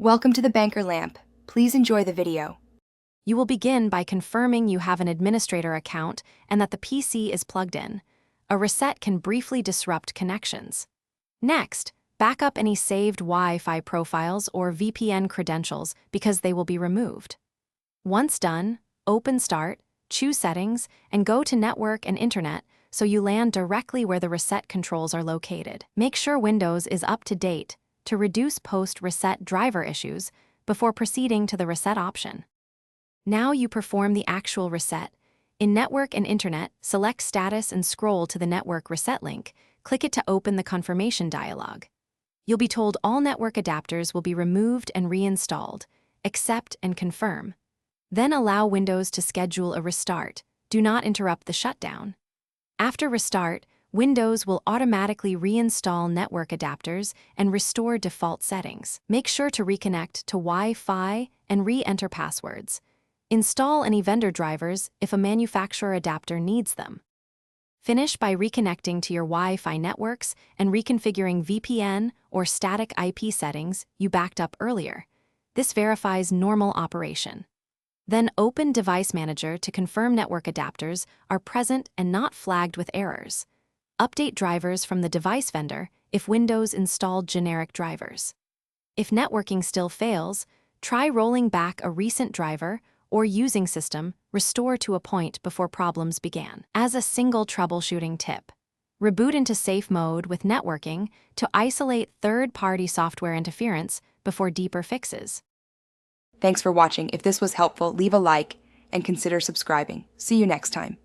Welcome to the Banker Lamp. Please enjoy the video. You will begin by confirming you have an administrator account and that the PC is plugged in. A reset can briefly disrupt connections. Next, back up any saved Wi-Fi profiles or VPN credentials because they will be removed. Once done, open Start, choose Settings, and go to Network and Internet so you land directly where the reset controls are located. Make sure Windows is up to date to reduce post-reset driver issues before proceeding to the reset option. Now you perform the actual reset. In Network and Internet, select Status and scroll to the Network Reset link. Click it to open the confirmation dialog. You'll be told all network adapters will be removed and reinstalled. Accept and confirm. Then allow Windows to schedule a restart. Do not interrupt the shutdown. After restart, Windows will automatically reinstall network adapters and restore default settings. Make sure to reconnect to Wi-Fi and re-enter passwords. Install any vendor drivers if a manufacturer adapter needs them. Finish by reconnecting to your Wi-Fi networks and reconfiguring VPN or static IP settings you backed up earlier. This verifies normal operation. Then open Device Manager to confirm network adapters are present and not flagged with errors. Update drivers from the device vendor if Windows installed generic drivers. If networking still fails, try rolling back a recent driver or using system restore to a point before problems began. As a single troubleshooting tip, reboot into safe mode with networking to isolate third-party software interference before deeper fixes. Thanks for watching. If this was helpful, leave a like and consider subscribing. See you next time.